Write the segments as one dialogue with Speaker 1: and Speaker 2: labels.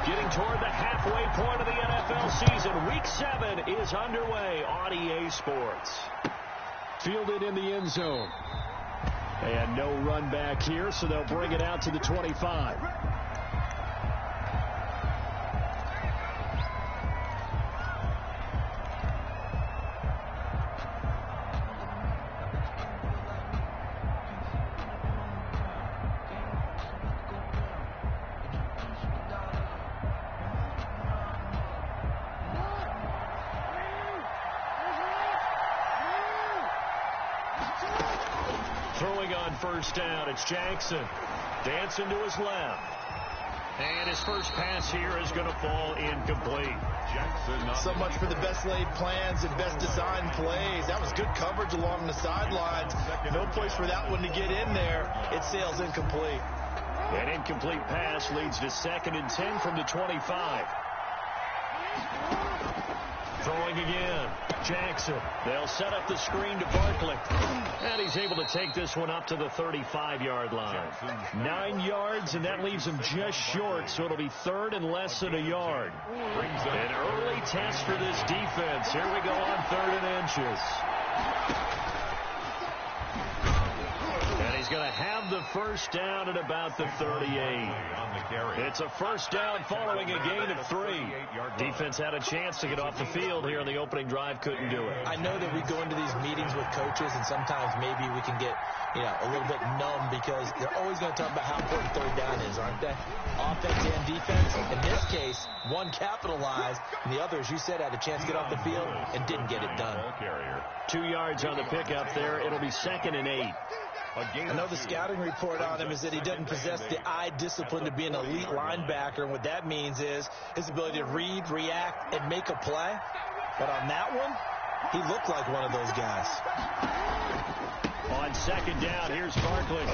Speaker 1: Getting toward the halfway point of the NFL season. Week 7 is underway on EA Sports.
Speaker 2: Fielded in the end zone.
Speaker 1: And no run back here, so they'll bring it out to the 25. Throwing on first down, it's Jackson. Dancing to his left. And his first pass here is going to fall incomplete.
Speaker 3: So much for the best laid plans and best designed plays. That was good coverage along the sidelines. No place for that one to get in there. It sails incomplete.
Speaker 1: An incomplete pass leads to 2nd and 10 from the 25. Throwing again. Jackson. They'll set up the screen to Barkley. And he's able to take this one up to the 35-yard line. 9 yards, and that leaves him just short, so it'll be 3rd and less than a yard. An early test for this defense. Here we go on 3rd and inches. And he's going to have the first down at about the 38. It's a first down following a gain of 3. Defense had a chance to get off the field here in the opening drive, couldn't do it.
Speaker 3: I know that we go into these meetings with coaches, and sometimes maybe we can get, a little bit numb because they're always going to talk about how important 3rd down is, aren't they? Offense and defense. In this case, one capitalized, and the other, as you said, had a chance to get off the field and didn't get it done.
Speaker 1: 2 yards on the pickup there. It'll be 2nd and 8.
Speaker 3: I know the scouting report on him is that he doesn't possess the eye discipline to be an elite linebacker. And what that means is his ability to read, react, and make a play. But on that one, he looked like one of those guys.
Speaker 1: On 2nd down, here's Barkley.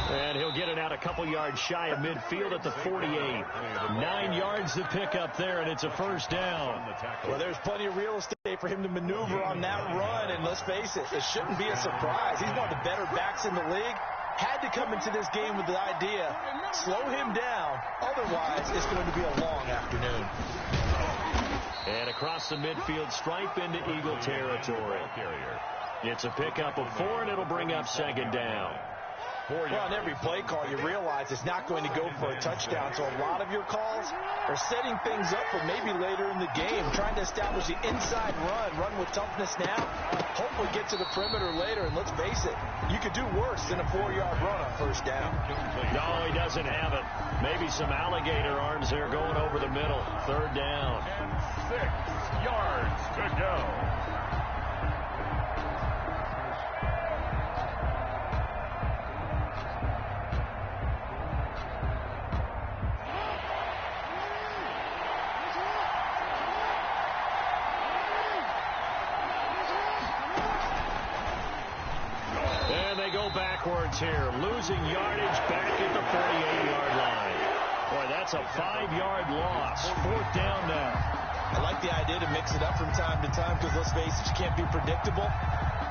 Speaker 1: And he'll get it out a couple yards shy of midfield at the 48. 9 yards to pick up there, and it's a first down.
Speaker 3: Well, there's plenty of real estate for him to maneuver on that run, and let's face it, it shouldn't be a surprise. He's one of the better backs in the league. Had to come into this game with the idea, slow him down, otherwise it's going to be a long afternoon.
Speaker 1: And across the midfield stripe into Eagle territory. It's a pickup of 4, and it'll bring up 2nd down.
Speaker 3: Well, on every play call, you realize it's not going to go for a touchdown. So a lot of your calls are setting things up for maybe later in the game, trying to establish the inside run with toughness now, hopefully get to the perimeter later. And let's face it, you could do worse than a 4-yard run on first down.
Speaker 1: No, he doesn't have it. Maybe some alligator arms there going over the middle. 3rd down.
Speaker 4: And 6 yards to go.
Speaker 1: Backwards here, losing yardage back at the 48-yard line. Boy, that's a 5-yard loss. 4th down now.
Speaker 3: I like the idea to mix it up from time to time because, let's face it, you can't be predictable.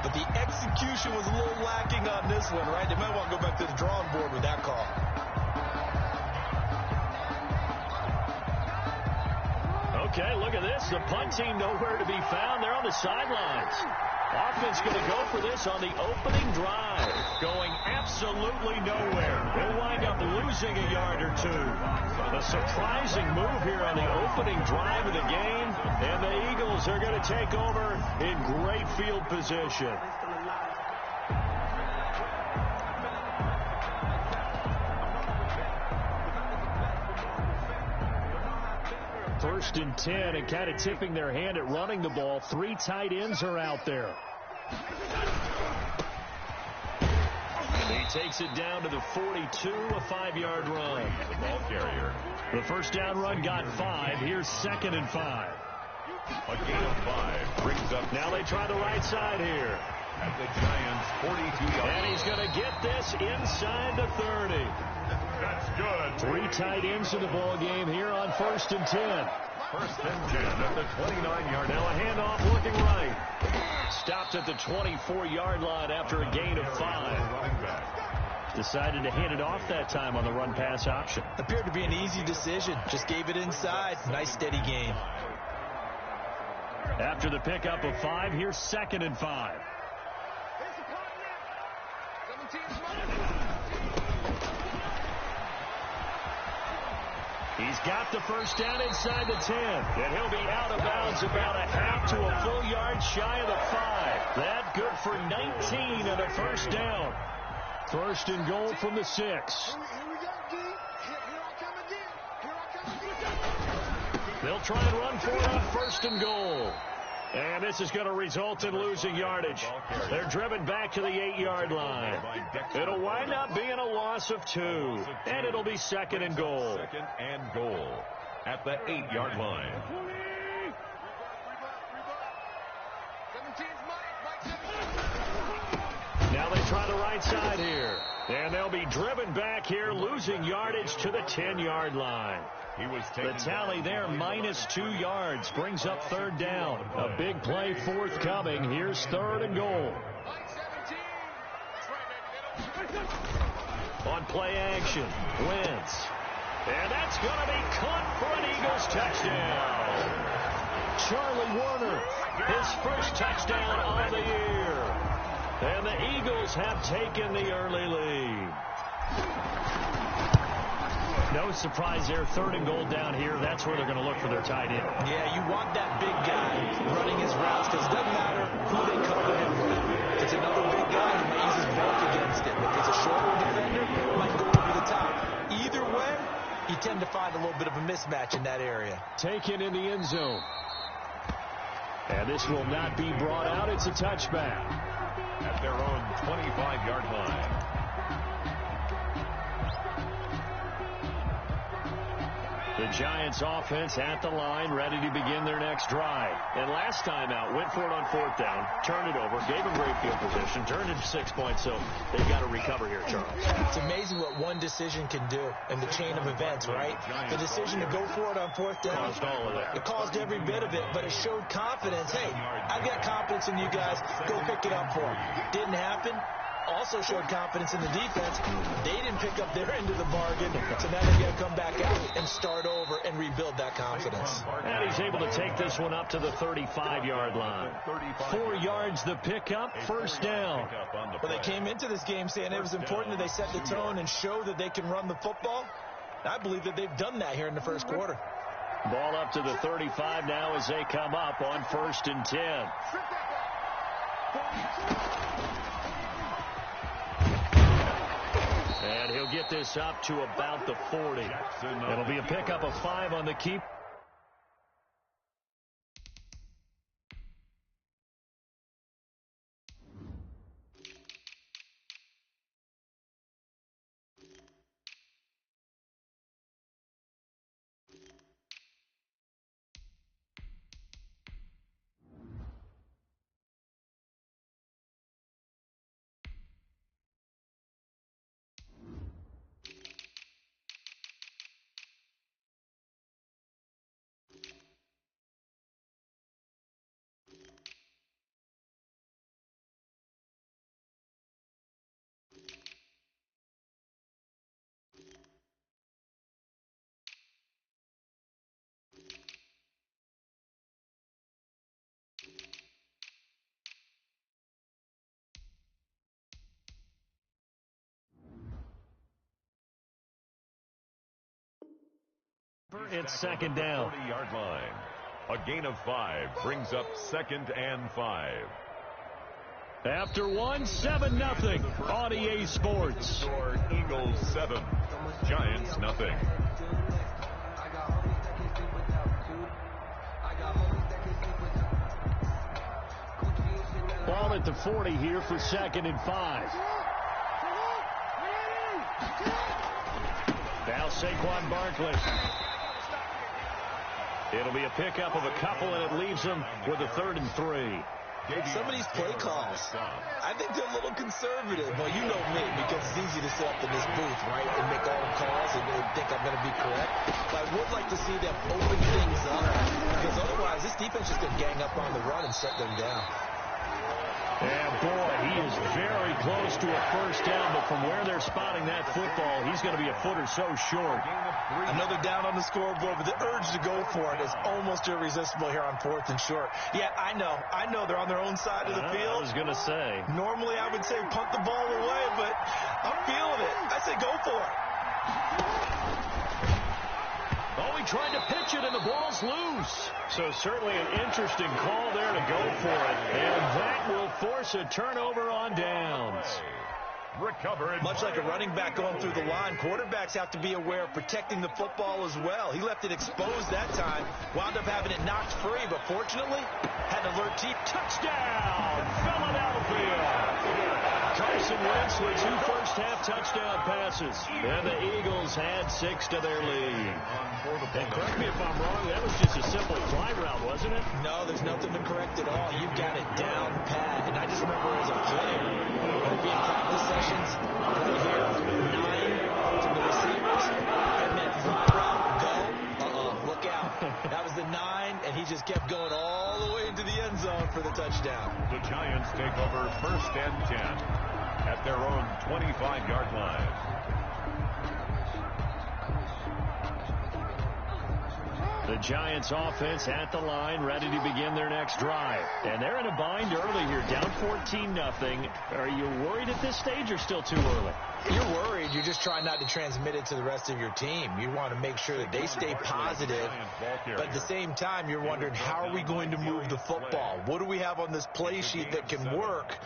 Speaker 3: But the execution was a little lacking on this one, right? They might want to go back to the drawing board with that call.
Speaker 1: Okay, look at this. The punt team nowhere to be found. They're on the sidelines. Offense going to go for this on the opening drive. Going absolutely nowhere. They'll wind up losing a yard or 2. A surprising move here on the opening drive of the game. And the Eagles are going to take over in great field position. First and 10, and kind of tipping their hand at running the ball. 3 tight ends are out there. He takes it down to the 42, a 5-yard run.
Speaker 4: The ball carrier.
Speaker 1: The first down run got 5. Here's 2nd and 5.
Speaker 4: A gain of 5 brings up.
Speaker 1: Now they try the right side here.
Speaker 4: At the Giants' 42-yard.
Speaker 1: And he's going to get this inside the 30.
Speaker 4: That's good.
Speaker 1: 3 tight ends in the ball game here on 1st and 10.
Speaker 4: 1st and 10 at the 29-yard.
Speaker 1: Now a handoff looking right. Stopped at the 24-yard line after a gain of 5.
Speaker 4: Running back.
Speaker 1: Decided to hand it off that time on the run-pass option.
Speaker 3: Appeared to be an easy decision. Just gave it inside. Nice, steady game.
Speaker 1: After the pickup of 5, here's 2nd and 5. He's got the first down inside the 10, and he'll be out of bounds about a half to a full yard shy of the 5. That good for 19 and a first down. 1st and goal from the 6. They'll try and run for it on 1st and goal. And this is going to result in losing yardage. They're driven back to the 8-yard line. It'll wind up being a loss of 2. And it'll be 2nd and goal.
Speaker 4: 2nd and goal at the 8-yard line.
Speaker 1: Now they try the right side here. And they'll be driven back here, losing yardage to the 10-yard line. The tally there, -2 yards, brings up 3rd down. A big play forthcoming. Here's 3rd and goal. On play action, Wentz. And that's going to be caught for an Eagles touchdown. Charlie Warner, his first touchdown on the year. And the Eagles have taken the early lead. No surprise there. 3rd and goal down here. That's where they're going to look for their tight end.
Speaker 3: Yeah, you want that big guy running his routes because it doesn't matter who they cover him with. If it's another big guy, he might use his bulk against him. If it's a shorter defender, he might go over the top. Either way, you tend to find a little bit of a mismatch in that area.
Speaker 1: Taken in the end zone. And this will not be brought out. It's a touchback.
Speaker 4: At their own 25-yard line.
Speaker 1: The Giants offense at the line, ready to begin their next drive. And last time out, went for it on 4th down, turned it over, gave them great field position, turned it 6 points, so they've got to recover here, Charles.
Speaker 3: It's amazing what one decision can do in the chain of events, right? The decision to go for it on 4th down.
Speaker 1: Caused all of that.
Speaker 3: It caused every bit of it, but it showed confidence. Hey, I've got confidence in you guys. Go pick it up for them. Didn't happen. Also showed confidence in the defense. They didn't pick up their end of the bargain, so now they've got to come back out and start over and rebuild that confidence.
Speaker 1: And he's able to take this one up to the 35-yard line. 4 yards the pickup, 1st down.
Speaker 3: Well, they came into this game saying it was important that they set the tone and show that they can run the football. I believe that they've done that here in the 1st quarter.
Speaker 1: Ball up to the 35 now as they come up on 1st and 10. And he'll get this up to about the 40. It'll be a pickup of 5 on the keep. It's 2nd down.
Speaker 4: 40-yard line. A gain of 5 brings up 2nd and 5.
Speaker 1: After 1, 7-0 on EA Sports.
Speaker 4: Score Eagles 7, Giants nothing.
Speaker 1: Ball at the 40 here for 2nd and 5. Now Saquon Barkley. It'll be a pickup of a couple, and it leaves them with a 3rd and 3.
Speaker 3: Some of these play calls, I think they're a little conservative. Well, you know me, because it's easy to sit up in this booth, right, and make all the calls and think I'm going to be correct. But I would like to see them open things up, because otherwise this defense is going to gang up on the run and shut them down.
Speaker 1: And boy, he is very close to a first down, but from where they're spotting that football, he's going to be a foot or so short.
Speaker 3: Another down on the scoreboard, but the urge to go for it is almost irresistible here on 4th and short. Yeah, I know they're on their own side of the field.
Speaker 1: I was going to say.
Speaker 3: Normally I would say punt the ball away, but I'm feeling it. I say go for it.
Speaker 1: Oh, he tried to pitch it, and the ball's loose. So certainly an interesting call there to go for it. And that will force a turnover on downs.
Speaker 4: Recovered.
Speaker 3: Much like a running back going through the line, quarterbacks have to be aware of protecting the football as well. He left it exposed that time, wound up having it knocked free, but fortunately had an alert team.
Speaker 1: Touchdown, Philadelphia! Carson Wentz with 2 first-half touchdown passes. And the Eagles had 6 to their lead. And correct me if I'm wrong, that was just a simple fly route, wasn't it?
Speaker 3: No, there's nothing to correct at all. You've got it down pat. And I just remember as a player, when it being practice sessions, when I hear 9 to the receivers, that meant fly route, go, look out. That was the 9, and he just kept going all the way into the end zone for the touchdown.
Speaker 4: The Giants take over 1st and 10 at their own 25-yard line.
Speaker 1: The Giants offense at the line, ready to begin their next drive. And they're in a bind early here, down 14-0. Are you worried at this stage or still too early?
Speaker 3: You're worried. You're just trying not to transmit it to the rest of your team. You want to make sure that they stay positive. But at the same time, you're wondering, how are we going to move the football? What do we have on this play sheet that can work?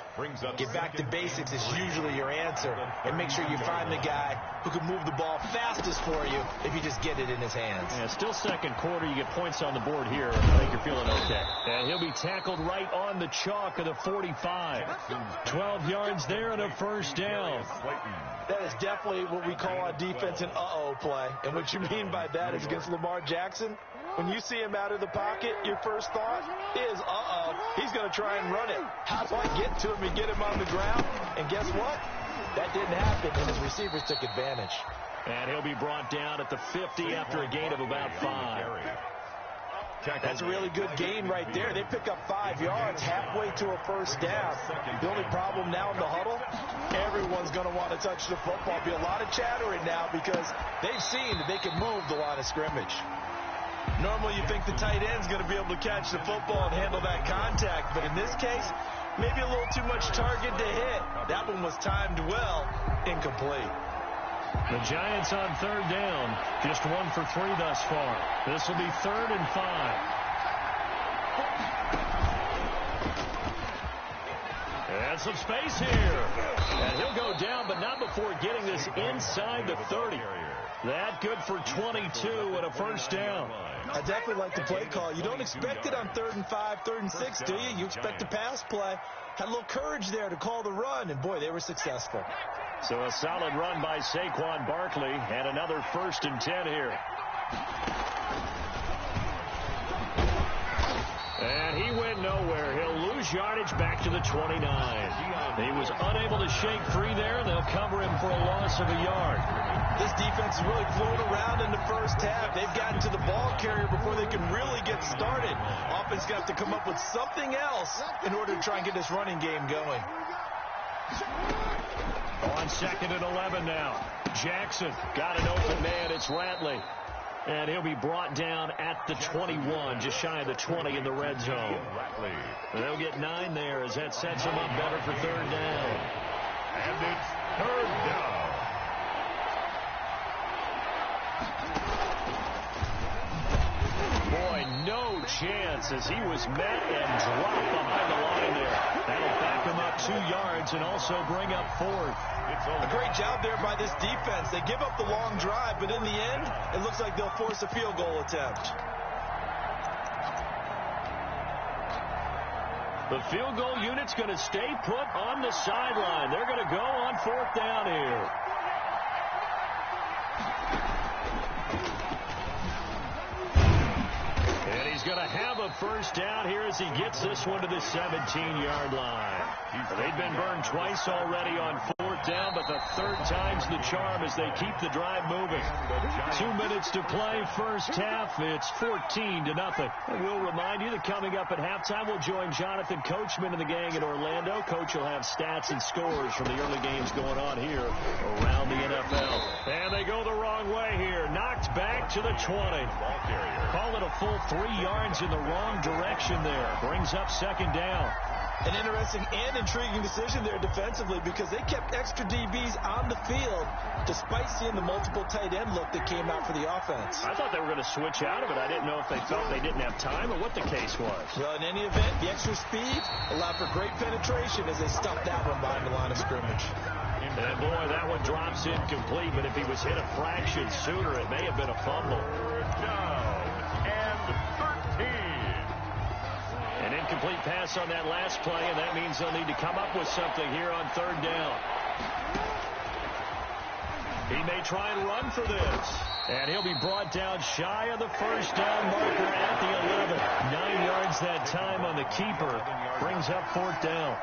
Speaker 3: Get back to basics is usually your answer. And make sure you find the guy who can move the ball fastest for you if you just get it in his hands.
Speaker 1: Yeah, still second quarter. You get points on the board here. I think you're feeling okay. And he'll be tackled right on the chalk of the 45. 12 yards there and a first down.
Speaker 3: That is definitely what we call on defense an uh-oh play. And what you mean by that is against Lamar Jackson, when you see him out of the pocket, your first thought is, uh-oh, he's going to try and run it. How do I get to him and get him on the ground? And guess what? That didn't happen, and his receivers took advantage.
Speaker 1: And he'll be brought down at the 50 after a gain of about 5.
Speaker 3: That's a really good gain right there. They pick up 5 yards halfway to a first down. The only problem now in the huddle, everyone's going to want to touch the football. Be a lot of chattering now because they've seen that they can move the line of scrimmage. Normally you think the tight end's going to be able to catch the football and handle that contact, but in this case, maybe a little too much target to hit. That one was timed well, incomplete.
Speaker 1: The Giants on 3rd down, just 1 for 3 thus far. This will be 3rd and 5. And some space here. And he'll go down, but not before getting this inside the 30. That good for 22 and a first down.
Speaker 3: I definitely like the play call. You don't expect it on 3rd and 5, 3rd and 6, do you? You expect a pass play. Had a little courage there to call the run, and boy, they were successful.
Speaker 1: So a solid run by Saquon Barkley, and another 1st and 10 here. And he went nowhere. He'll lose yardage back to the 29. He was unable to shake free there, and they'll cover him for a loss of a yard.
Speaker 3: This defense is really flown around in the first half. They've gotten to the ball carrier before they can really get started. Offense got to come up with something else in order to try and get this running game going.
Speaker 1: On 2nd and 11 now. Jackson got an open man. It's Ratley. And he'll be brought down at the 21, just shy of the 20 in the red zone. They'll get 9 there as that sets them up better for 3rd down.
Speaker 4: And it's 3rd down.
Speaker 1: Boy, no chance as he was met and dropped behind the line there. That'll back him up 2 yards and also bring up 4th.
Speaker 3: A great job there by this defense. They give up the long drive, but in the end, it looks like they'll force a field goal attempt.
Speaker 1: The field goal unit's going to stay put on the sideline. They're going to go on 4th down here. And he's going to have a first down here as he gets this one to the 17-yard line. They've been burned twice already on 4th down, but the third time's the charm as they keep the drive moving. 2 minutes to play, first half. It's 14-0. And we'll remind you that coming up at halftime, we'll join Jonathan Coachman and the gang in Orlando. Coach will have stats and scores from the early games going on here around the NFL. And they go the wrong way here. Knocked back to the 20. Call it a full 3 yards in the wrong direction there. Brings up second down.
Speaker 3: An interesting and intriguing decision there defensively because they kept extra DBs on the field despite seeing the multiple tight end look that came out for the offense.
Speaker 1: I thought they were going to switch out of it. I didn't know if they felt they didn't have time or what the case was.
Speaker 3: Well, in any event, the extra speed allowed for great penetration as they stuffed that one behind the line of scrimmage.
Speaker 1: And boy, that one drops incomplete, but if he was hit a fraction sooner, it may have been a fumble.
Speaker 4: Down and 13.
Speaker 1: An incomplete pass on that last play, and that means they'll need to come up with something here on third down. He may try and run for this. And he'll be brought down shy of the first down marker at the 11. 9 yards that time on the keeper. Brings up fourth down.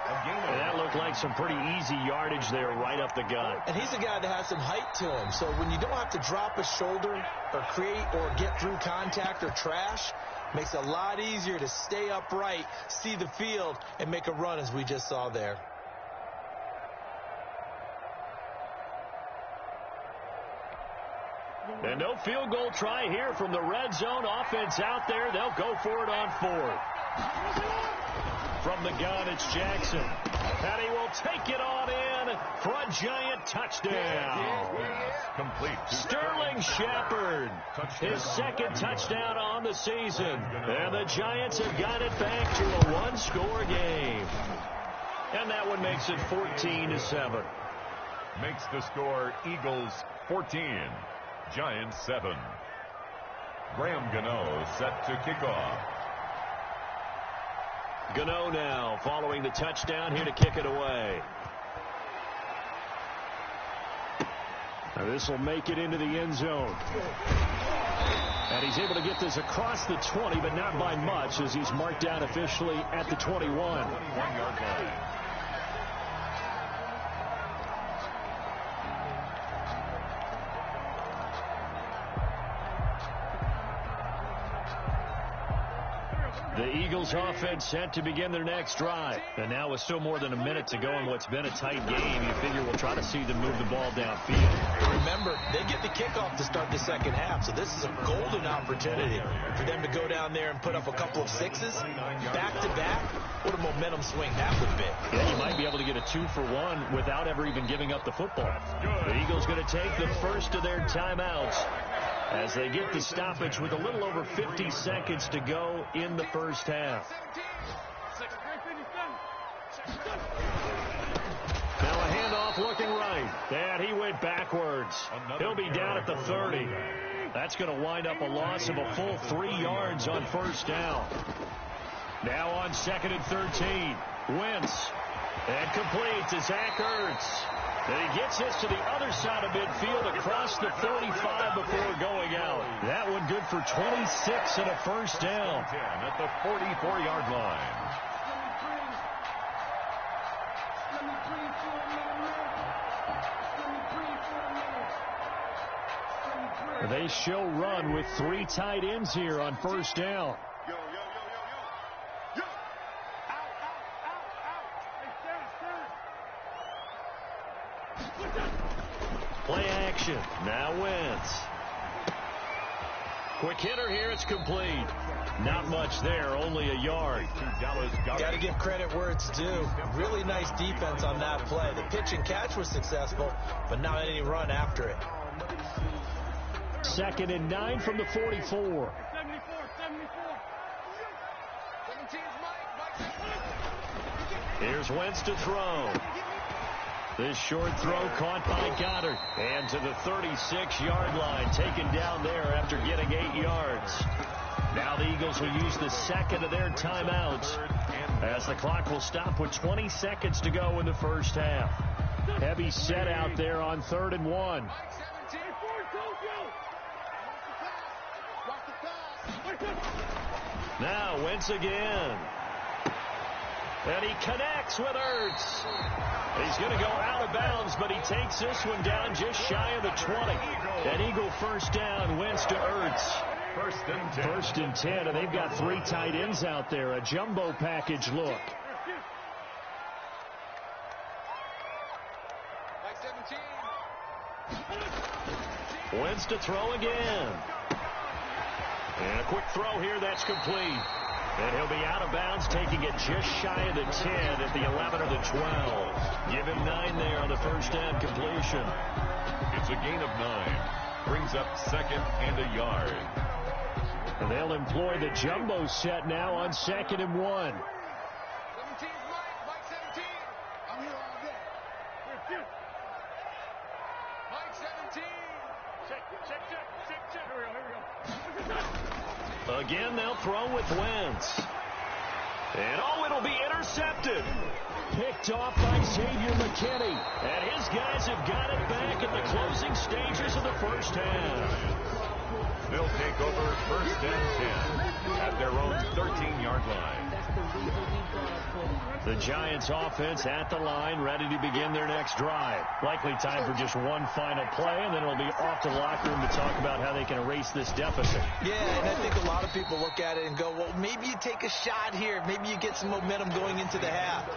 Speaker 1: And that looked like some pretty easy yardage there right up the gut.
Speaker 3: And he's a guy that has some height to him. So when you don't have to drop a shoulder or create or get through contact or trash, makes it a lot easier to stay upright, see the field, and make a run as we just saw there.
Speaker 1: And no field goal try here from the red zone. Offense out there. They'll go for it on fourth. From the gun, it's Jackson. And he will take it on in for a giant touchdown.
Speaker 4: Complete.
Speaker 1: Sterling Shepard, his second touchdown on the season. And the Giants have got it back to a one-score game. And that one makes it 14-7.
Speaker 4: Makes the score Eagles 14. Giants 7. Graham Gano set to kick off.
Speaker 1: Gano now following the touchdown here to kick it away. Now this will make it into the end zone. And he's able to get this across the 20, but not by much as he's marked down officially at the 21.
Speaker 4: 21-yard line.
Speaker 1: The Eagles offense set to begin their next drive. And now with still more than a minute to go in what's been a tight game, you figure we'll try to see them move the ball downfield.
Speaker 3: Remember, they get the kickoff to start the second half, so this is a golden opportunity for them to go down there and put up a couple of sixes back-to-back. What a momentum swing that would be.
Speaker 1: Yeah, you might be able to get a 2-for-1 without ever even giving up the football. The Eagles going to take the first of their timeouts as they get the stoppage with a little over 50 seconds to go in the first half. Now a handoff looking right. And he went backwards. He'll be down at the 30. That's going to wind up a loss of a full 3 yards on first down. Now on second and 13. Wentz. And complete to Zach Ertz. And he gets this to the other side of midfield across the 45 before going out. That one good for 26 and a first down.
Speaker 4: 10 at the 44-yard line.
Speaker 1: They show run with 3 tight ends here on first down. Play action. Now Wentz. Quick hitter here. It's complete. Not much there. Only a yard.
Speaker 3: Got to give credit where it's due. Really nice defense on that play. The pitch and catch was successful, but not any run after it.
Speaker 1: Second and 9 from the 44. Here's Wentz to throw. This short throw caught by Goddard. And to the 36-yard line, taken down there after getting 8 yards. Now the Eagles will use the second of their timeouts as the clock will stop with 20 seconds to go in the first half. Heavy set out there on 3rd and 1. Now Wentz again. And he connects with Ertz. He's going to go out of bounds, but he takes this one down just shy of the 20. An Eagle first down, Wentz to Ertz. First and 10, and they've got 3 tight ends out there. A jumbo package look. Wentz to throw again. And a quick throw here, that's complete. And he'll be out of bounds, taking it just shy of the 10 at the 11 or the 12. Give him 9 there on the first down completion.
Speaker 4: It's a gain of 9. Brings up second and a yard.
Speaker 1: And they'll employ the jumbo set now on 2nd and 1.
Speaker 5: 17's Mike 17. I'm here all day. Here. Mike 17. Check. Here we go.
Speaker 1: Again, they'll throw with Wentz. And it'll be intercepted. Picked off by Xavier McKinney. And his guys have got it back in the closing stages of the first half.
Speaker 4: They'll take over first and 10 at their own 13-yard line.
Speaker 1: The Giants offense at the line, ready to begin their next drive. Likely time for just one final play, and then it'll be off to the locker room to talk about how they can erase this deficit.
Speaker 3: Yeah, and I think a lot of people look at it and go, well, maybe you take a shot here. Maybe you get some momentum going into the half.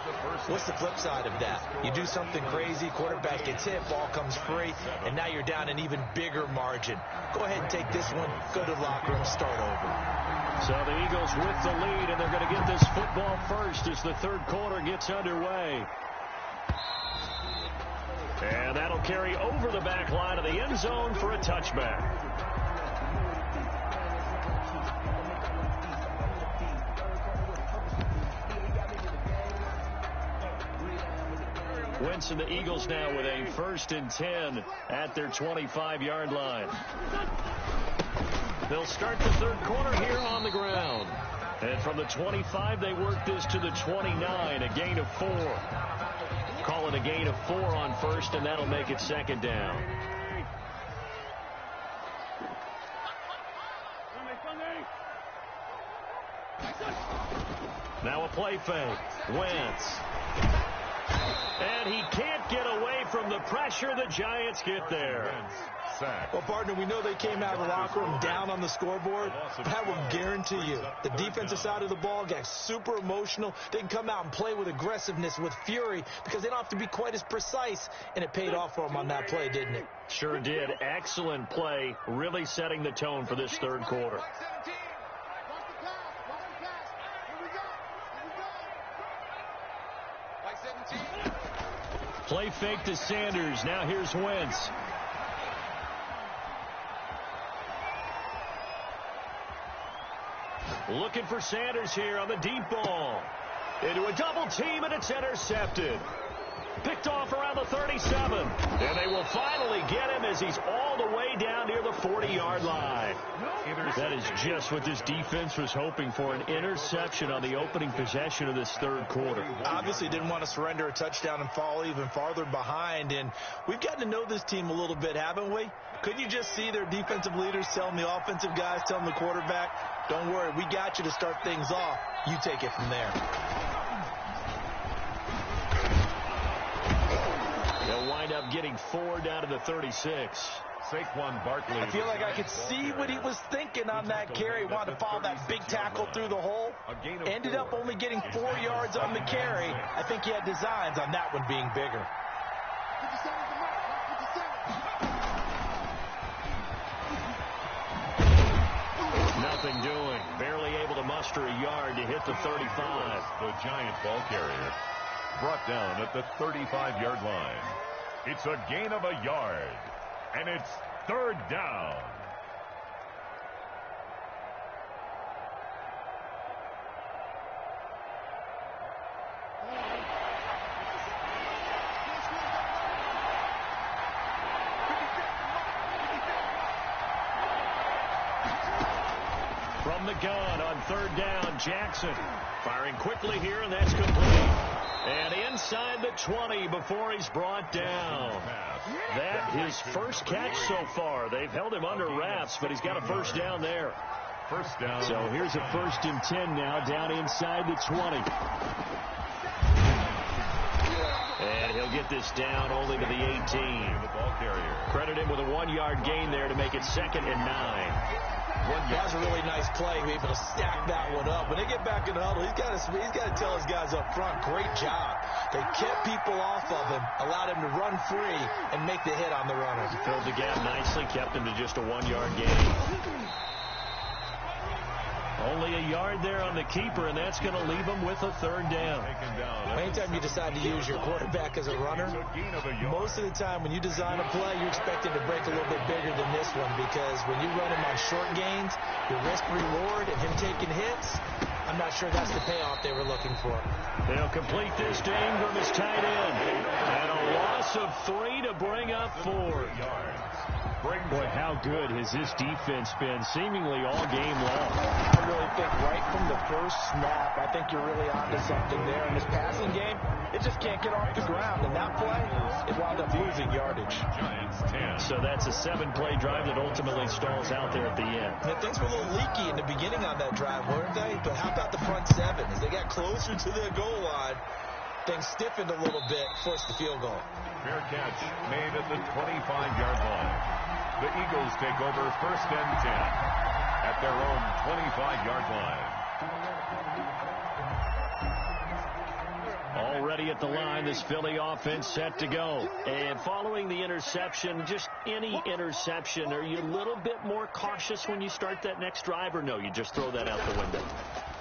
Speaker 3: What's the flip side of that? You do something crazy, quarterback gets hit, ball comes free, and now you're down an even bigger margin. Go ahead and take this one, go to the locker room, start over.
Speaker 1: So the Eagles with the lead, and they're going to get this football first as the third quarter gets underway. And that'll carry over the back line of the end zone for a touchback. Wentz and the Eagles now with a 1st and 10 at their 25-yard line. They'll start the third quarter here on the ground. And from the 25, they work this to the 29, a gain of 4. Call it a gain of 4 on first, and that'll make it 2nd down. Now a play fake. Wentz. And he can't get away from the pressure the Giants get there.
Speaker 3: Well, partner, we know they came out of the locker room down on the scoreboard. That will guarantee you the defensive side of the ball got super emotional. They can come out and play with aggressiveness, with fury, because they don't have to be quite as precise. And it paid off for them on that play, didn't it?
Speaker 1: Sure did. Excellent play, really setting the tone for this third quarter. Play fake to Sanders. Now here's Wentz. Looking for Sanders here on the deep ball. Into a double team, and it's intercepted. Picked off around the 37. And they will finally get him as he's all the way down near the 40-yard line. That is just what this defense was hoping for, an interception on the opening possession of this third quarter.
Speaker 3: Obviously didn't want to surrender a touchdown and fall even farther behind. And we've gotten to know this team a little bit, haven't we? Couldn't you just see their defensive leaders telling the offensive guys, telling the quarterback, don't worry, we got you to start things off. You take it from there.
Speaker 1: They'll wind up getting 4 down to the 36.
Speaker 4: Saquon Barkley.
Speaker 3: I feel like I could see what he was thinking on that carry. Wanted to follow that big tackle through the hole. Ended up only getting 4 yards on the carry. I think he had designs on that one being bigger.
Speaker 1: Nothing doing. Barely able to muster a yard to hit the 35.
Speaker 4: The Giant ball carrier brought down at the 35-yard line. It's a gain of a yard, and it's 3rd down.
Speaker 1: From the gun on 3rd down, Jackson firing quickly here, and that's complete. And inside the 20 before he's brought down. That his first catch so far. They've held him under wraps, but he's got a first down there.
Speaker 4: First down.
Speaker 1: So here's a 1st and 10 now, down inside the 20. And he'll get this down only to the 18.
Speaker 4: The ball carrier.
Speaker 1: Credit him with a 1-yard gain there to make it 2nd and 9.
Speaker 3: That was a really nice play. Be able to stack that one up. When they get back in the huddle, he's got to tell his guys up front, great job. They kept people off of him, allowed him to run free, and make the hit on the runner.
Speaker 1: Filled the gap nicely, kept him to just a 1-yard gain. Only a yard there on the keeper, and that's going to leave him with a 3rd down.
Speaker 3: Anytime you decide to use your quarterback as a runner, most of the time when you design a play, you're expected to break a little bit bigger than this one, because when you run him on short gains, your risk-reward and him taking hits, I'm not sure that's the payoff they were looking for.
Speaker 1: They'll complete this to Ingram as tight end. And a loss of 3 to bring up 4. Boy, how good has this defense been seemingly all game long?
Speaker 3: I really think right from the first snap, I think you're really onto something there. In this passing game, it just can't get off the ground. And that play, it wound up losing yardage.
Speaker 1: So that's a 7-play drive that ultimately stalls out there at the end.
Speaker 3: Yeah, things were a little leaky in the beginning on that drive, weren't they? But how about the front 7? As they got closer to the goal line, things stiffened a little bit, forced the field goal.
Speaker 4: Fair catch made at the 25-yard line. The Eagles take over 1st and 10 at their own 25-yard line.
Speaker 1: Already at the line, this Philly offense set to go. And following the interception, just any interception, are you a little bit more cautious when you start that next drive, or no, you just throw that out the window?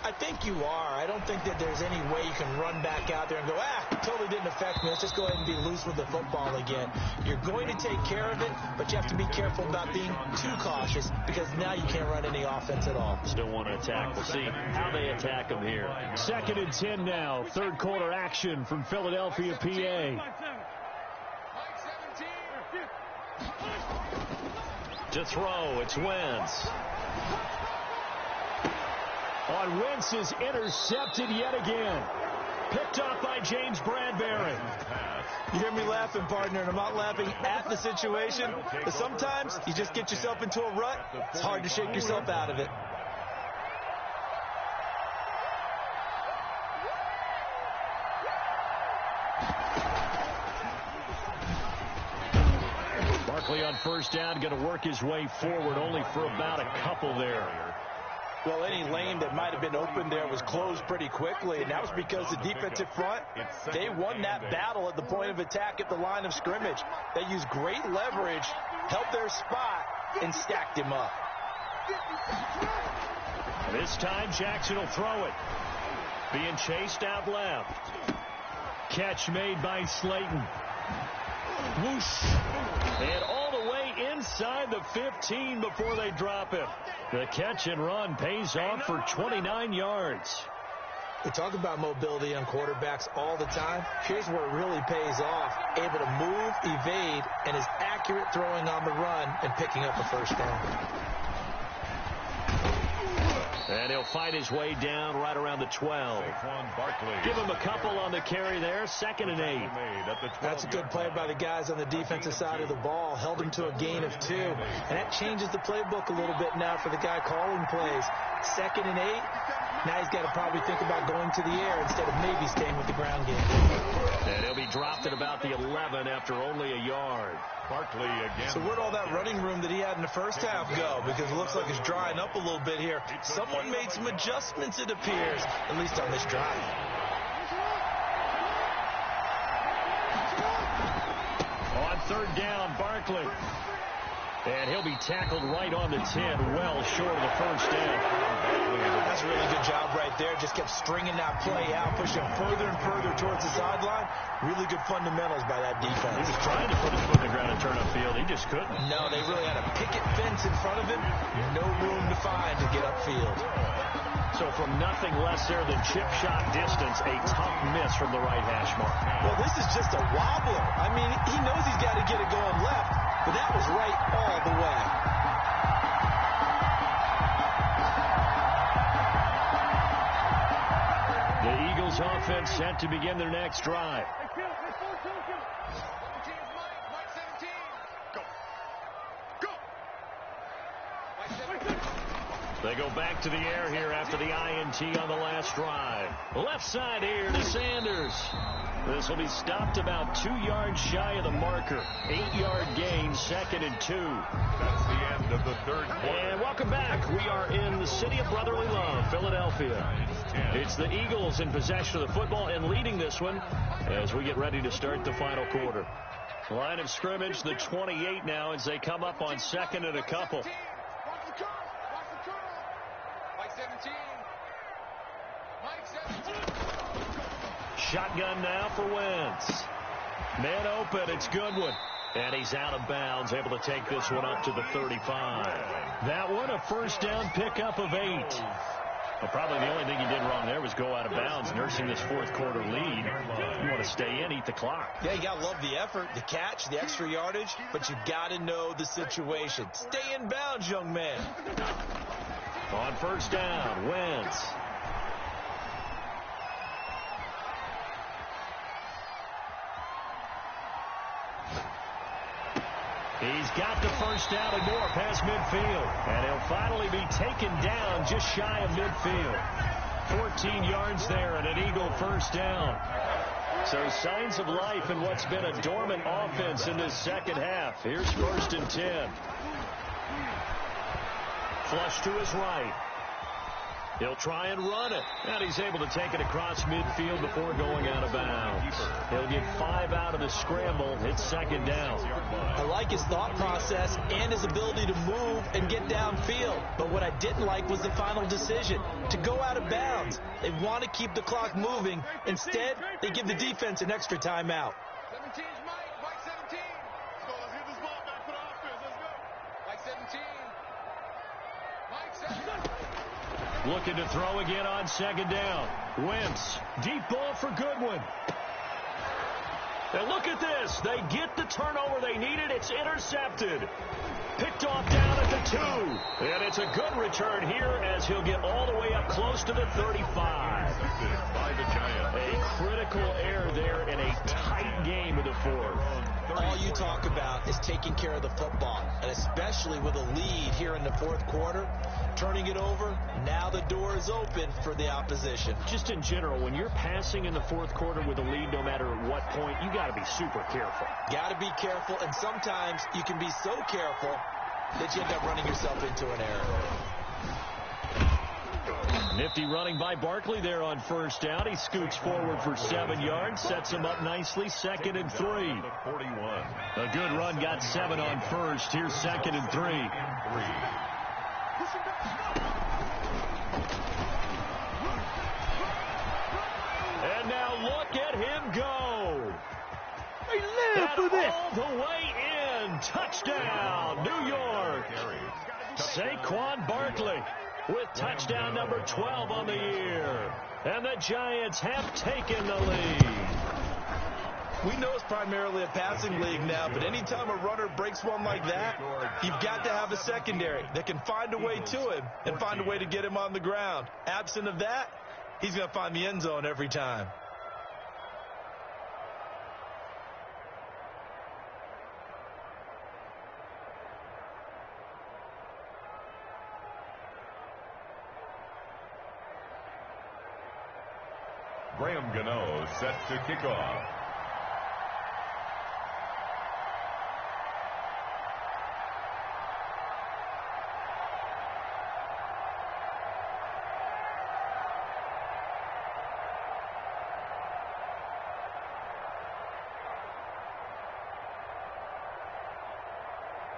Speaker 3: I think you are. I don't think that there's any way you can run back out there and go, totally didn't affect me. Let's just go ahead and be loose with the football again. You're going to take care of it, but you have to be careful about being too cautious, because now you can't run any offense at all.
Speaker 1: Still want to attack. We'll see how they attack them here. 2nd and 10 now. 3rd quarter action from Philadelphia, PA. To throw, it's Wentz. On Wentz is intercepted yet again. Picked off by James Bradbury.
Speaker 3: You hear me laughing, partner, and I'm not laughing at the situation, but sometimes you just get yourself into a rut. It's hard to shake yourself out of it.
Speaker 1: Barkley on 1st down, going to work his way forward, only for about a couple there.
Speaker 3: Well, any lane that might have been open there was closed pretty quickly, and that was because the defensive front, they won that battle at the point of attack at the line of scrimmage. They used great leverage, held their spot, and stacked him up.
Speaker 1: This time, Jackson will throw it. Being chased out left. Catch made by Slayton. Whoosh. And all the way inside the 15 before they drop him. The catch and run pays off for 29 yards.
Speaker 3: We talk about mobility on quarterbacks all the time. Here's where it really pays off. Able to move, evade, and is accurate throwing on the run and picking up a 1st down.
Speaker 1: And he'll fight his way down right around the 12. Give him a couple on the carry there. 2nd and 8.
Speaker 3: That's a good play by the guys on the defensive side of the ball. Held him to a gain of 2. And that changes the playbook a little bit now for the guy calling plays. 2nd and 8. Now he's got to probably think about going to the air instead of maybe staying with the ground game.
Speaker 1: And he'll be dropped at about the 11 after only a yard.
Speaker 4: Barkley again.
Speaker 3: So where'd all that running room that he had in the first half go? Because it looks like it's drying up a little bit here. Someone made some adjustments, it appears, at least on this drive.
Speaker 1: On 3rd down, Barkley. And he'll be tackled right on the 10, well short of the 1st down.
Speaker 3: That's a really good job right there. Just kept stringing that play out, pushing further and further towards the sideline. Really good fundamentals by that defense.
Speaker 1: He was trying to put his foot in the ground and turn upfield. He just couldn't.
Speaker 3: No, they really had a picket fence in front of him. No room to find to get upfield.
Speaker 1: So from nothing less there than chip shot distance, a tough miss from the right hash mark.
Speaker 3: Well, this is just a wobbler. I mean, he knows he's got to get it going left, but that was right all the way.
Speaker 1: The Eagles offense set to begin their next drive. They go back to the air here after the INT on the last drive. Left side here to Sanders. This will be stopped about 2 yards shy of the marker. 8-yard gain, 2nd and 2.
Speaker 4: That's the end of the third quarter.
Speaker 1: And welcome back. We are in the city of brotherly love, Philadelphia. It's the Eagles in possession of the football and leading this one as we get ready to start the final quarter. Line of scrimmage, the 28 now as they come up on 2nd and a couple.
Speaker 5: Watch the curl. Watch the curl. Mike 17. Mike 17.
Speaker 1: Shotgun now for Wentz. Man open, it's Goodwin. And he's out of bounds, able to take this one up to the 35. That one, a first down pickup of 8. Well, probably the only thing he did wrong there was go out of bounds, nursing this fourth quarter lead. You want to stay in, eat the clock.
Speaker 3: Yeah, you got to love the effort, the catch, the extra yardage, but you got to know the situation. Stay in bounds, young man.
Speaker 1: On first down, Wentz. He's got the first down and more past midfield. And he'll finally be taken down just shy of midfield. 14 yards there and an Eagle first down. So signs of life in what's been a dormant offense in this second half. Here's 1st and 10. Flush to his right. He'll try and run it. And he's able to take it across midfield before going out of bounds. He'll get 5 out of the scramble. It's 2nd down.
Speaker 3: I like his thought process and his ability to move and get downfield. But what I didn't like was the final decision, to go out of bounds. They want to keep the clock moving. Instead, they give the defense an extra timeout.
Speaker 5: 17's Mike. Mike 17. Let's go. Let's get this ball back for the offense. Let's go. Mike 17. Mike 17.
Speaker 1: Looking to throw again on 2nd down. Wentz, deep ball for Goodwin. And look at this. They get the turnover they needed. It's intercepted. Picked off down at the 2. And it's a good return here as he'll get all the way up close to the 35.
Speaker 4: By the Giants.
Speaker 1: A critical error there in a tight game in the 4th.
Speaker 3: All you talk about is taking care of the football, and especially with a lead here in the 4th quarter, turning it over, now the door is open for the opposition.
Speaker 1: Just in general, when you're passing in the 4th quarter with a lead, no matter at what point, you got to be super careful.
Speaker 3: Got to be careful, and sometimes you can be so careful that you end up running yourself into an error.
Speaker 1: Nifty running by Barkley there on first down. He scoots forward for 7 yards, sets him up nicely, 2nd and 3.
Speaker 4: 41.
Speaker 1: A good run, got 7 on first. Here's 2nd and 3. And now look at him go. He lived for this. All the way in. Touchdown, New York. Saquon Barkley with touchdown number 12 on the year. And the Giants have taken the lead.
Speaker 3: We know it's primarily a passing league now, but anytime a runner breaks one like that, you've got to have a secondary that can find a way to him and find a way to get him on the ground. Absent of that, he's going to find the end zone every time.
Speaker 4: Graham Gano set to kick off.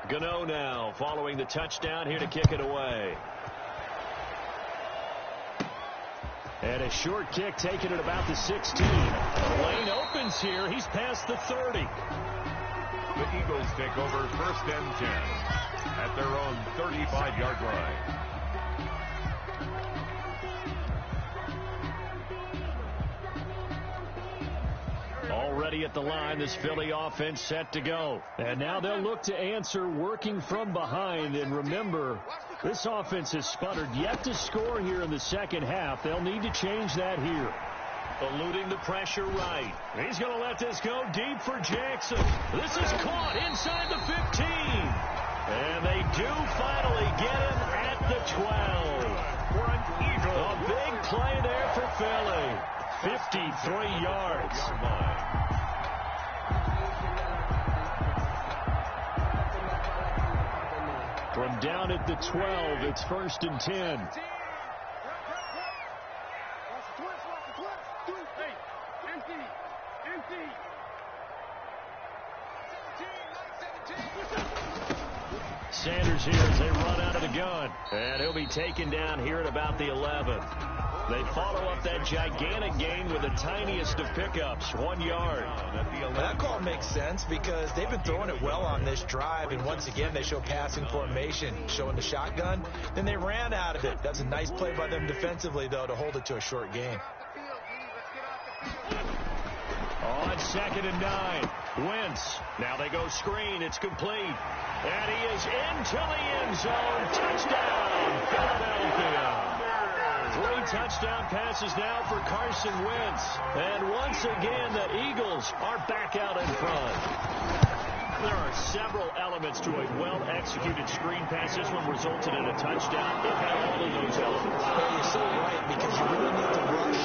Speaker 1: Gano now following the touchdown here to kick it away. And a short kick taken at about the 16. Lane opens here. He's past the 30.
Speaker 4: The Eagles take over 1st and 10 at their own 35-yard line.
Speaker 1: Already at the line, this Philly offense set to go. And now they'll look to answer working from behind. And remember, this offense has sputtered yet to score here in the second half. They'll need to change that here. Eluding the pressure right. He's going to let this go deep for Jackson. This is caught inside the 15. And they do finally get him at the 12. play there for Philly. 53 yards. From down at the 12, it's 1st and 10. Sanders here as they run out of the gun. And he'll be taken down here at about the 11. They follow up that gigantic gain with the tiniest of pickups, 1 yard.
Speaker 3: That call makes sense because they've been throwing it well on this drive, and once again they show passing formation, showing the shotgun. Then they ran out of it. That's a nice play by them defensively, though, to hold it to a short gain.
Speaker 1: On 2nd and 9, Wentz. Now they go screen. It's complete. And he is into the end zone. Touchdown, Philadelphia. 3 touchdown passes now for Carson Wentz. And once again, the Eagles are back out in front. There are several elements to a well-executed screen pass. This one resulted in a touchdown. It had all of those elements.
Speaker 3: Hey, you're so right, because you really need to rush.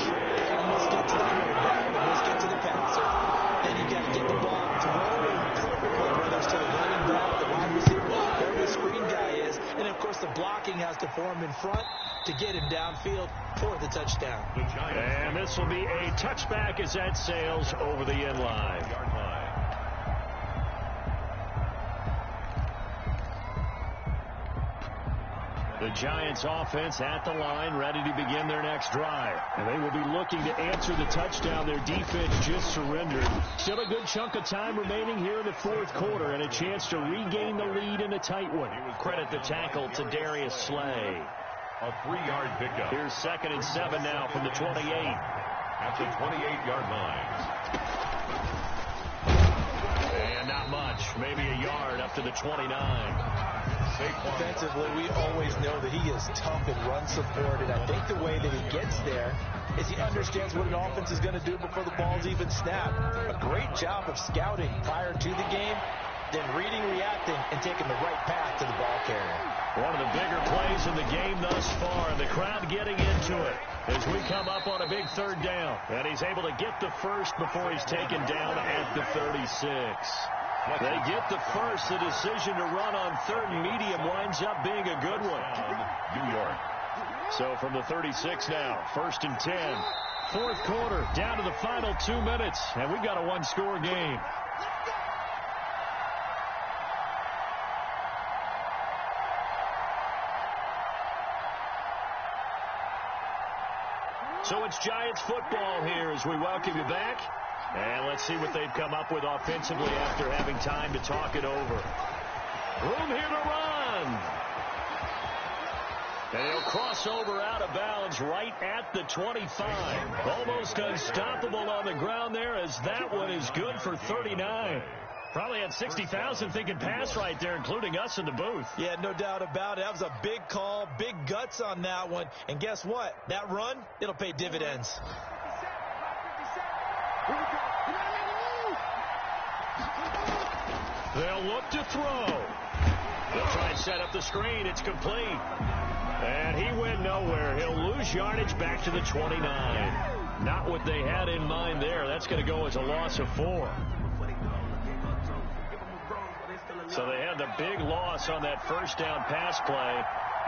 Speaker 3: You must get to the quarterback. You must get to the passer. Then you got to get the ball thrown perfectly, whether it's to the running back, the wide receiver, wherever the screen guy is. And, of course, the blocking has to form in front to get him downfield for the touchdown.
Speaker 1: And this will be a touchback as that sails over the end line. The Giants offense at the line, ready to begin their next drive. And they will be looking to answer the touchdown their defense just surrendered. Still a good chunk of time remaining here in the 4th quarter and a chance to regain the lead in a tight one. Credit the tackle to Darius Slay.
Speaker 4: A 3-yard pickup.
Speaker 1: Here's 2nd and 7 now from the 28.
Speaker 4: At the 28-yard line.
Speaker 1: And not much. Maybe a yard up to the 29.
Speaker 3: Defensively, we always know that he is tough in run support, and I think the way that he gets there is he understands what an offense is going to do before the ball's even snapped. A great job of scouting prior to the game, then reading, reacting, and taking the right path to the ball carrier.
Speaker 1: One of the bigger plays in the game thus far, and the crowd getting into it as we come up on a big 3rd down. And he's able to get the first before he's taken down at the 36. They get the first. The decision to run on 3rd and medium winds up being a good one.
Speaker 4: New York.
Speaker 1: So from the 36 now, 1st and 10. 4th quarter, down to the final 2 minutes, and we got a 1-score game. So it's Giants football here as we welcome you back. And let's see what they've come up with offensively after having time to talk it over. Room here to run. And he'll cross over out of bounds right at the 25. Almost unstoppable on the ground there as that one is good for 39. Probably had 60,000 thinking pass right there, including us in the booth.
Speaker 3: Yeah, no doubt about it. That was a big call, big guts on that one. And guess what? That run, it'll pay dividends.
Speaker 1: They'll look to throw. They'll try and set up the screen. It's complete. And he went nowhere. He'll lose yardage back to the 29. Not what they had in mind there. That's going to go as a loss of 4. So they had the big loss on that 1st down pass play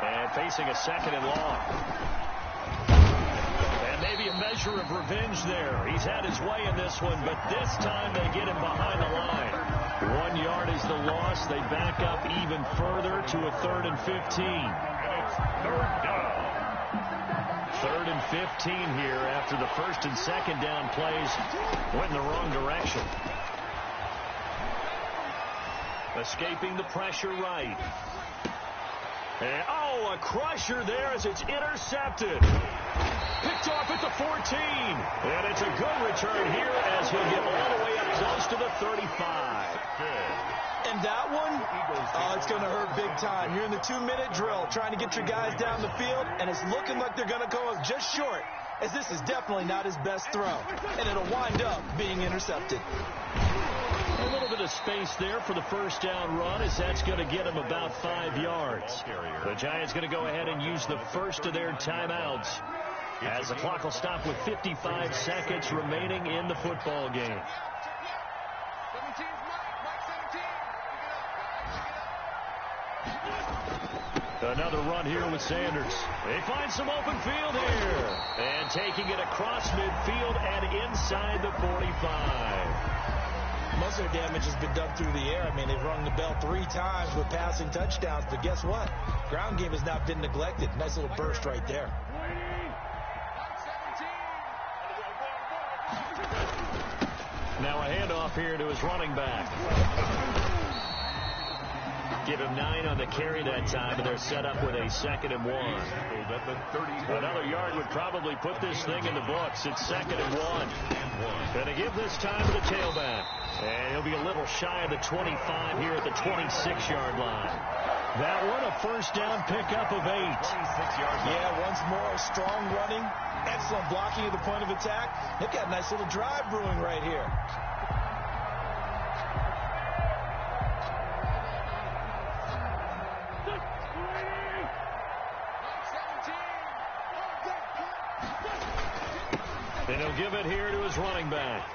Speaker 1: and facing a 2nd and long. And maybe a measure of revenge there. He's had his way in this one, but this time they get him behind the line. 1 yard is the loss. They back up even further to a 3rd and 15.
Speaker 4: And it's 3rd down.
Speaker 1: 3rd and 15 here after the 1st and 2nd down plays went in the wrong direction. Escaping the pressure right. And, a crusher there as it's intercepted. Picked off at the 14. And it's a good return here as he'll get all the way up close to the 35.
Speaker 3: And that one, it's going to hurt big time. You're in the 2-minute drill trying to get your guys down the field, and it's looking like they're going to go just short, as this is definitely not his best throw. And it'll wind up being intercepted.
Speaker 1: A little bit of space there for the 1st down run as that's going to get him about 5 yards. The Giants going to go ahead and use the first of their timeouts as the clock will stop with 55 seconds remaining in the football game.
Speaker 5: 17, Mike 17.
Speaker 1: Another run here with Sanders. They find some open field here. And taking it across midfield and inside the 45.
Speaker 3: Most of their damage has been done through the air. I mean, they've rung the bell 3 times with passing touchdowns, but guess what? Ground game has not been neglected. Nice little burst right there.
Speaker 1: Now a handoff here to his running back. Give him 9 on the carry that time, and they're set up with a 2nd and 1. Another yard would probably put this thing in the books. It's 2nd and 1. Going to give this time to the tailback. And he'll be a little shy of the 25 here at the 26-yard line. That one, a first down pickup of 8.
Speaker 3: 26-yard. Yeah, once more, strong running, excellent blocking at the point of attack. They've got a nice little drive brewing right here.
Speaker 1: And he'll give it here to his running back.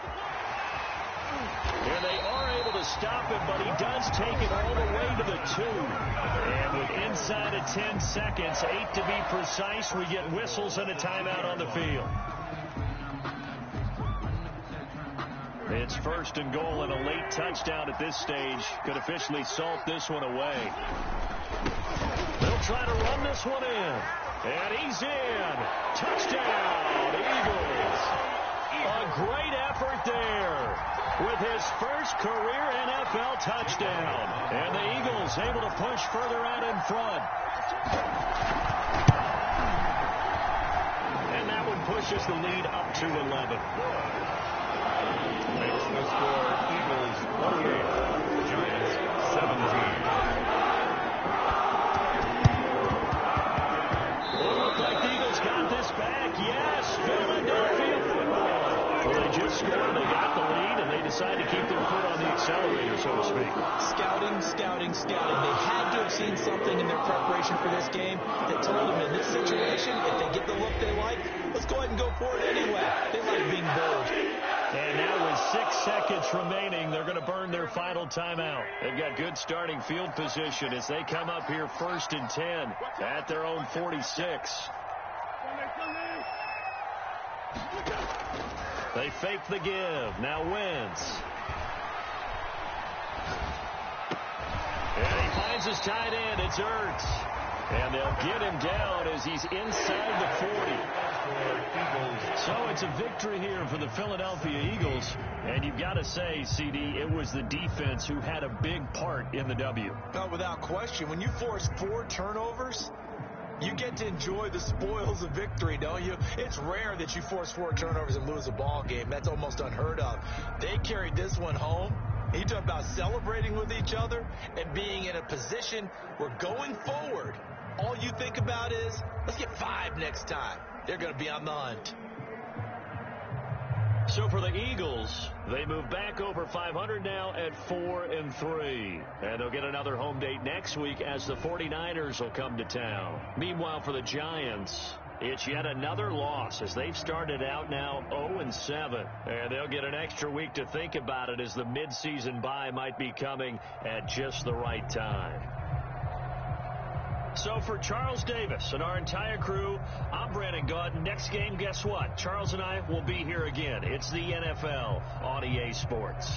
Speaker 1: And they are able to stop him, but he does take it all the way to the 2. And with inside of 10 seconds, 8 to be precise, we get whistles and a timeout on the field. It's 1st and goal, and a late touchdown at this stage could officially salt this one away. They'll try to run this one in. And he's in. Touchdown, Eagles. A great effort there with his first career NFL touchdown. And the Eagles able to push further out in front. And that one pushes the lead up to 11.
Speaker 4: Makes the score Eagles 48, Giants 17.
Speaker 1: Look like the Eagles got this back. Yes, Philadelphia football. Well, they just scored. They got the lead, and they decide to keep their foot on the accelerator, so to speak.
Speaker 3: Scouting, scouting, scouting. They had to have seen something in their preparation for this game that told them in this situation, if they get the look they like, let's go ahead and go for it anyway. They like being bold.
Speaker 1: And now with 6 seconds remaining, they're going to burn their final timeout. They've got good starting field position as they come up here 1st and 10 at their own 46. They fake the give. Now Wentz. And he finds his tight end. It's Ertz. And they'll get him down as he's inside the 40. So it's a victory here for the Philadelphia Eagles. And you've got to say, CD, it was the defense who had a big part in the W.
Speaker 3: No, without question. When you force 4 turnovers, you get to enjoy the spoils of victory, don't you? It's rare that you force 4 turnovers and lose a ball game. That's almost unheard of. They carried this one home. You talk about celebrating with each other and being in a position where going forward, all you think about is, let's get 5 next time. They're going to be on the hunt.
Speaker 1: So for the Eagles, they move back over 500 now at 4-3. And they'll get another home date next week as the 49ers will come to town. Meanwhile, for the Giants, it's yet another loss as they've started out now 0-7. And they'll get an extra week to think about it as the midseason bye might be coming at just the right time. So for Charles Davis and our entire crew, I'm Brandon Gaudin. Next game, guess what? Charles and I will be here again. It's the NFL on EA Sports.